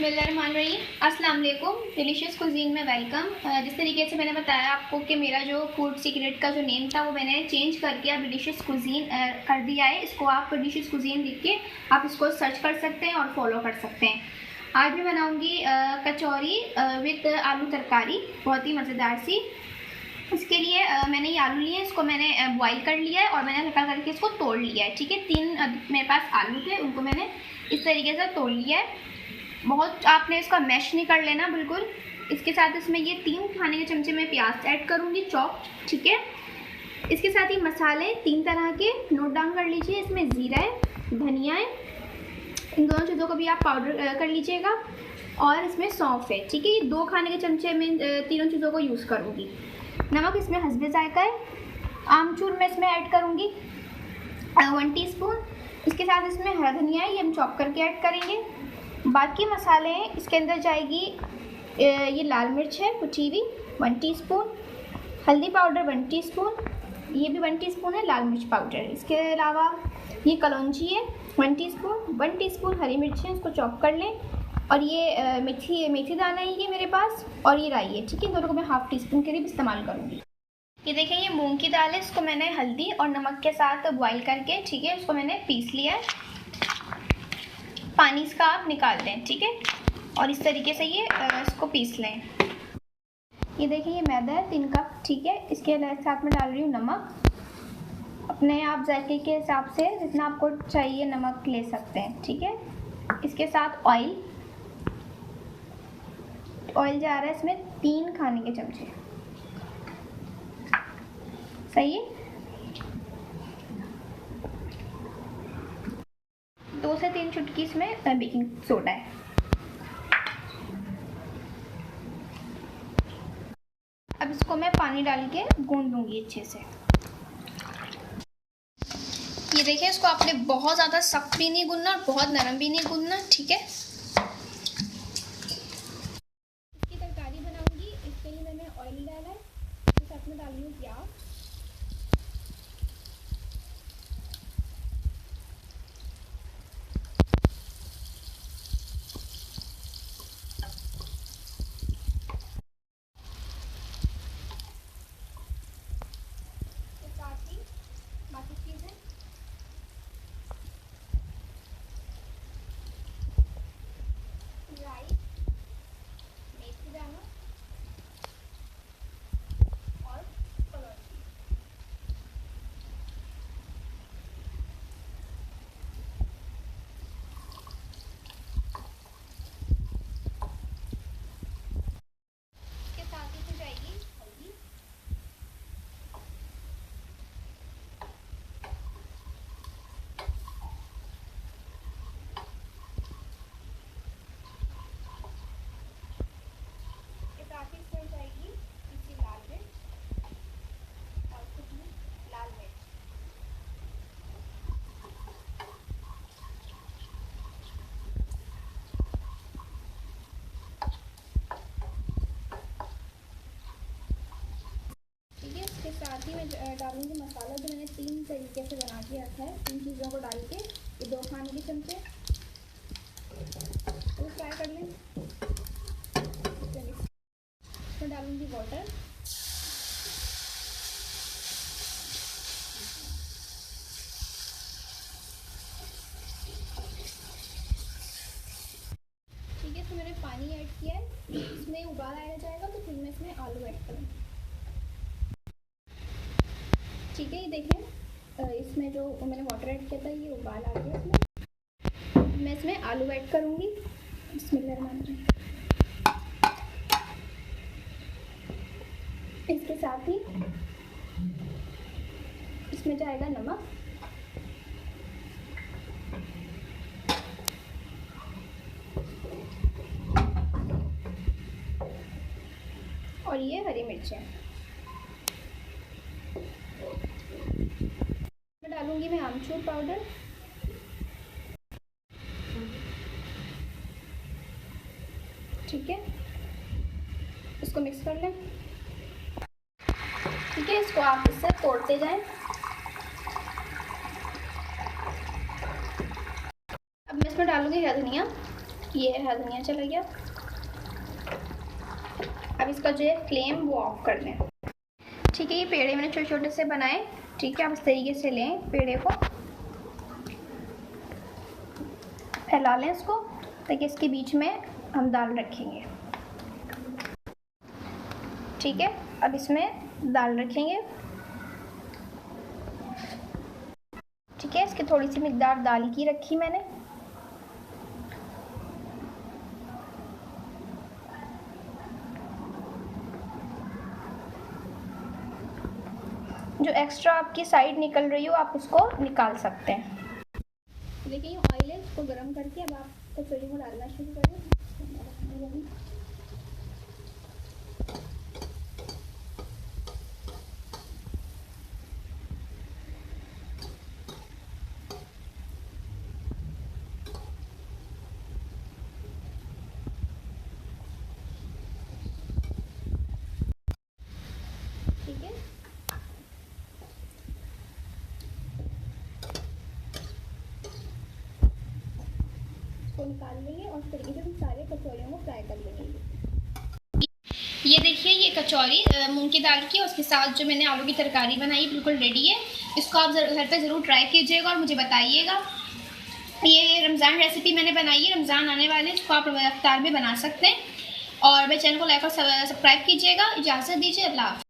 बिस्मिल्लाहिर्रहमानिर्रहीम। अस्सलाम वालेकुम। डिलीशियस कुजीन में वेलकम। जिस तरीके से मैंने बताया आपको कि मेरा जो फूड सीक्रेट का जो नेम था वो मैंने चेंज करके अब डिलीशियस कुजीन कर दिया है। इसको आप डिलीशियस कुजीन लिख के आप इसको सर्च कर सकते हैं और फॉलो कर सकते हैं। आज मैं बनाऊंगी कचौरी विद आलू तरकारी, बहुत ही मज़ेदार सी। इसके लिए मैंने ये आलू लिए, इसको मैंने बॉईल कर लिया है और मैंने हल्का करके इसको तोड़ लिया है। ठीक है, 3 मेरे पास आलू थे, उनको मैंने इस तरीके से तोड़ लिया है। बहुत आपने इसका मैश नहीं कर लेना बिल्कुल। इसके साथ इसमें ये 3 खाने के चमचे में प्याज ऐड करूँगी चॉप। ठीक है, इसके साथ ही मसाले 3 तरह के नोट डाउन कर लीजिए। इसमें ज़ीरा है, धनिया है, इन दोनों चीज़ों को भी आप पाउडर कर लीजिएगा। और इसमें सौंफ है। ठीक है, ये 2 खाने के चमचे में तीनों चीज़ों को यूज़ करूँगी। नमक इसमें हस्बे जायका है। आमचूर मैं इसमें ऐड करूँगी 1 टीस्पून। इसके साथ इसमें हरा धनिया है, ये हम चॉप करके ऐड करेंगे। बाकी मसाले हैं, इसके अंदर जाएगी ये लाल मिर्च है कुटी हुई 1 टीस्पून, हल्दी पाउडर 1 टीस्पून, ये भी 1 टीस्पून है लाल मिर्च पाउडर। इसके अलावा ये कलौंजी है 1 टीस्पून, 1 टीस्पून हरी मिर्च है, इसको चॉप कर लें। और ये मेथी दाना है ये मेरे पास, और ये राई है। ठीक है, दोनों को मैं ½ टीस्पून के लिए इस्तेमाल करूँगी। ये देखें, ये मूंग की दाल है, इसको मैंने हल्दी और नमक के साथ बॉईल करके, ठीक है, उसको मैंने पीस लिया है। पानी इसका आप निकाल दें। ठीक है, और इस तरीके से ये इसको पीस लें। ये देखिए, ये मैदा है 3 कप। ठीक है, इसके साथ में डाल रही हूँ नमक। अपने आप जायके के हिसाब से जितना आपको चाहिए नमक ले सकते हैं। ठीक है, इसके साथ ऑयल जा रहा है इसमें 3 खाने के चमचे। सही है, 2 से 3 चुटकी इसमें बेकिंग सोडा है। अब इसको मैं पानी डाल के गूंद लूँगी अच्छे से। ये देखिए, इसको आपने बहुत ज़्यादा सख्त भी नहीं गूंदना और बहुत नरम भी नहीं गूंदना। ठीक है, इसकी तरकारी बनाऊंगी, इसके लिए मैंने ऑयल डाला है, इसके साथ में डाल रही हूँ प्याज। बाकी चीज़ें राई, मेथी दाना और कलौंजी। इसके साथ ही जाएगी हल्दी, के साथ ही मैं डालूंगी मसाला जो मैंने 3 तरीके से बना के रखा है। 3 चीज़ों को डाल के ये 2 खाने के चमचे तो फ्राई कर लें। इसमें डालूंगी वाटर, ठीक है। इसमें मैंने पानी ऐड किया है, इसमें उबाल आया जाएगा तो फिर मैं इसमें आलू ऐड करूँगी। ठीक है, ये देखें, इसमें जो मैंने वाटर ऐड किया था ये उबाल आ गया। इसमें मैं इसमें आलू ऐड करूँगी। बिस्मिल्लाहिर्रहमानिर्रहीम। इसके साथ ही इसमें जाएगा नमक, और ये हरी मिर्च है। डालूंगी मैं आमचूर पाउडर, ठीक है, इसको मिक्स कर लें। ठीक है, इसको आप इससे तोड़ते जाएं। अब मैं इसमें डालूंगी हरा धनिया, ये हरा धनिया चला गया। अब इसका जो है फ्लेम वो ऑफ कर दें। ठीक है, ये पेड़े मैंने छोटे छोटे से बनाए। ठीक है, आप इस तरीके से लें पेड़े को, फैला लें इसको, ताकि इसके बीच में हम दाल रखेंगे। ठीक है, अब इसमें दाल रखेंगे। ठीक है, इसकी थोड़ी सी मिकदार दाल की रखी मैंने। जो एक्स्ट्रा आपकी साइड निकल रही हो आप उसको निकाल सकते हैं। देखिए, ये ऑयल है, इसको गर्म करके अब आप कचौरी को डालना शुरू करें। ठीक है, इसको निकाल लेंगे और इस तरीके से हम सारे कचौरियों को फ्राई कर लेंगे। ये देखिए, ये कचौरी मूंग की दाल की और उसके साथ जो मैंने आलू की तरकारी बनाई बिल्कुल रेडी है। इसको आप घर पे ज़रूर ट्राई कीजिएगा और मुझे बताइएगा। ये रमज़ान रेसिपी मैंने बनाई है, रमज़ान आने वाले, इसको आप इफ्तार में बना सकते हैं। और मेरे चैनल को लाइक और सब्सक्राइब कीजिएगा। इजाज़त दीजिए, अल्लाह हाफ़िज़।